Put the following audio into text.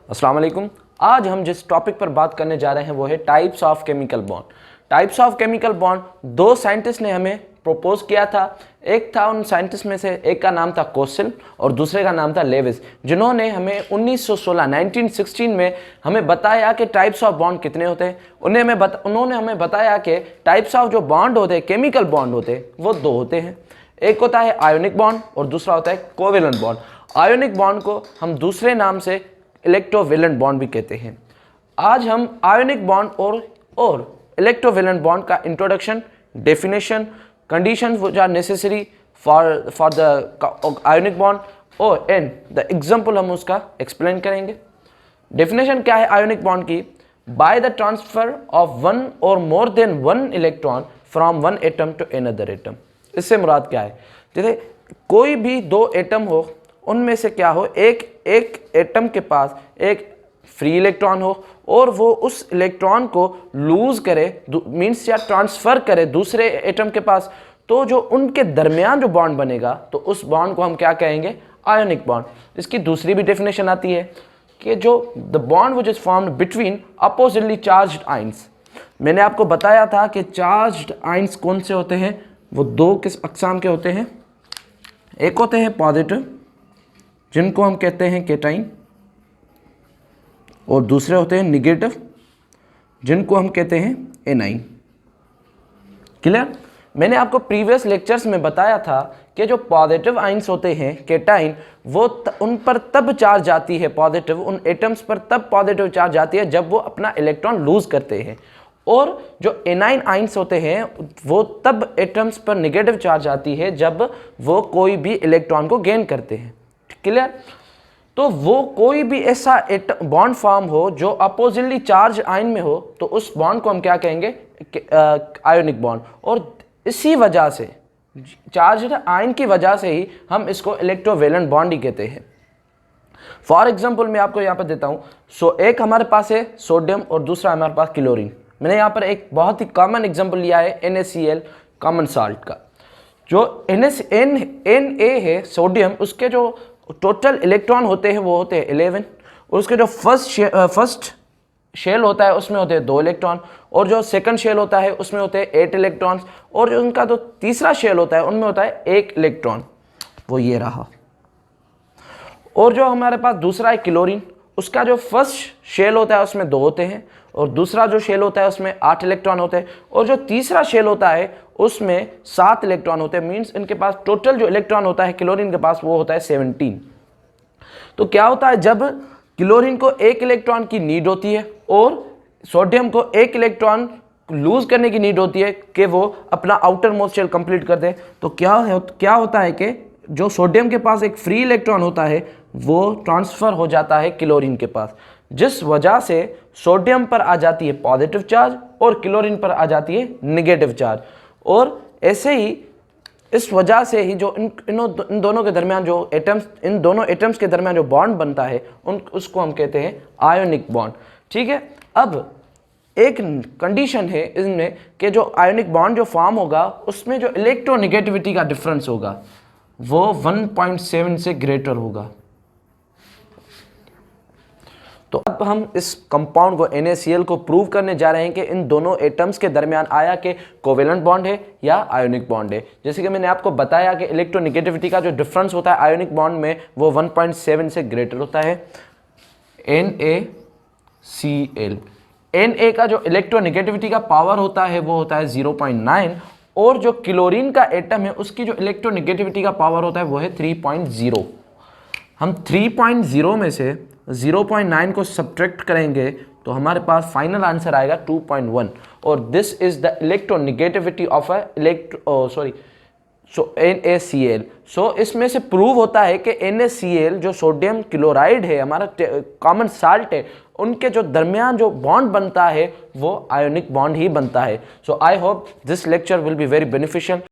अस्सलाम वालेकुम। आज हम जिस टॉपिक पर बात करने जा रहे हैं वो है types of chemical bond. Types of chemical bond दो साइंटिस्ट ने हमें प्रपोज किया था। एक था उन साइंटिस्ट में से एक का नाम था कोसेल और दूसरे का नाम था लेविस, जिन्होंने हमें 1916 में हमें बताया कि टाइप्स ऑफ बॉन्ड कितने होते हैं। उन्होंने हमें बताया कि टाइप्स ऑफ जो बॉन्ड होते हैं, केमिकल बॉन्ड होते हैं, वो दो होते हैं। एक होता है आयोनिक बॉन्ड और दूसरा होता है कोवेलेंट बॉन्ड। आयोनिक बॉन्ड को हम दूसरे नाम से इलेक्ट्रोवेलेंट बॉन्ड भी कहते हैं। आज हम आयोनिक बॉन्ड और इलेक्ट्रोवेलेंट बॉन्ड का introduction, definition, conditions which are necessary for the ionic bond और एंड द एग्जांपल हम उसका एक्सप्लेन करेंगे। डेफिनेशन क्या है आयोनिक बॉन्ड की? By the transfer of one और more than one electron from one atom to another atom. इससे मुराद क्या है? जैसे कोई भी दो एटम हो, उनमें से क्या हो, एक एटम के पास एक फ्री इलेक्ट्रॉन हो और वो उस इलेक्ट्रॉन को लूज करे, मींस या ट्रांसफर करे दूसरे एटम के पास, तो जो उनके दरमियान जो बॉन्ड बनेगा तो उस बॉन्ड को हम क्या कहेंगे? Ionic bond. इसकी दूसरी भी डेफिनेशन आती है कि जो the bond which is formed between oppositely charged ions. मैंने आपको बताया था कि चार्ज्ड आइंस कौन से होते हैं? वो दो किस अक़साम के होते हैं। एक होते हैं पॉजिटिव, जिनको हम कहते हैं केटाइन, और दूसरे होते हैं निगेटिव, जिनको हम कहते हैं एनाइन। क्लियर? मैंने आपको प्रीवियस लेक्चर्स में बताया था कि जो पॉजिटिव आइंस होते हैं केटाइन, वो उन पर तब चार्ज आती है पॉजिटिव, उन एटम्स पर तब पॉजिटिव चार्ज आती है जब वो अपना इलेक्ट्रॉन लूज करते हैं, और जो एनाइन आइंस होते हैं वो तब एटम्स पर नेगेटिव चार्ज आती है जब वो कोई भी इलेक्ट्रॉन को गेन करते हैं। क्लियर? तो वो कोई भी ऐसा बॉन्ड फॉर्म हो जो अपोजिटली चार्ज आयन में हो तो उस बॉन्ड को हम क्या कहेंगे? Ionic bond. और इसी वजह से, चार्ज आयन की वजह से ही हम इसको इलेक्ट्रोवेलेंट बॉन्ड ही कहते हैं। फॉर एग्जांपल मैं आपको यहाँ पर देता हूँ। एक हमारे पास है सोडियम और दूसरा हमारे पास क्लोरीन। मैंने यहाँ पर एक बहुत ही कॉमन एग्जांपल लिया है NaCl, कॉमन साल्ट का। जो Na है सोडियम, उसके जो टोटल इलेक्ट्रॉन होते हैं वो होते हैं 11, और उसके जो फर्स्ट शेल होता है उसमें होते हैं 2 इलेक्ट्रॉन, और जो सेकंड शेल होता है उसमें होते हैं 8 इलेक्ट्रॉन्स, और जो उनका जो तीसरा शेल होता है उनमें होता है 1 इलेक्ट्रॉन, वो ये रहा। और जो हमारे पास दूसरा है क्लोरीन, उसका जो फर्स्ट शेल होता है उसमें 2 होते हैं, और दूसरा जो शेल होता है उसमें 8 इलेक्ट्रॉन होते हैं, और जो तीसरा शेल होता है उसमें 7 इलेक्ट्रॉन होते हैं। मींस इनके पास टोटल जो इलेक्ट्रॉन होता है क्लोरीन के पास वो होता है 17। तो क्या होता है, जब क्लोरीन को 1 इलेक्ट्रॉन की नीड होती है और सोडियम को 1 इलेक्ट्रॉन लूज करने की नीड होती है कि वो अपना आउटर मोस्ट शेल कंप्लीट कर दे, तो क्या होता है कि जो सोडियम के पास एक फ्री इलेक्ट्रॉन होता है वो ट्रांसफर हो जाता है क्लोरीन के पास, जिस वजह से सोडियम पर आ जाती है पॉजिटिव चार्ज और क्लोरीन पर आ जाती है नेगेटिव चार्ज। और ऐसे ही इस वजह से ही जो इन दोनों के दरमियान जो एटम्स, इन दोनों एटम्स के दरमियान जो बॉन्ड बनता है उसको हम कहते हैं आयोनिक बॉन्ड। ठीक है? अब एक कंडीशन है इसमें कि जो आयोनिक बॉन्ड जो फॉर्म होगा उसमें जो इलेक्ट्रोनेगेटिविटी का डिफरेंस होगा वो 1.7 से ग्रेटर होगा। तो अब हम इस कंपाउंड को NaCl को प्रूव करने जा रहे हैं कि इन दोनों एटम्स के दरमियान आया कि कोवेलेंट बॉन्ड है या आयोनिक बॉन्ड है। जैसे कि मैंने आपको बताया कि इलेक्ट्रोनेगेटिविटी का जो डिफरेंस होता है आयोनिक बॉन्ड में वो 1.7 से ग्रेटर होता है। NaCl, Na का जो इलेक्ट्रोनेगेटिविटी का पावर होता है वो होता है 0.9, और जो क्लोरीन का एटम है उसकी जो इलेक्ट्रोनेगेटिविटी का पावर होता है वो है 3.0। हम 3.0 में से 0.9 को सब्ट्रैक्ट करेंगे तो हमारे पास फाइनल आंसर आएगा 2.1, और this is the electronegativity of NaCl। सो इसमें से प्रूव होता है कि NaCl जो सोडियम क्लोराइड है, हमारा कॉमन साल्ट है, उनके जो दरमियान जो बॉन्ड बनता है वो आयोनिक बॉन्ड ही बनता है। So I hope this lecture will be very beneficial.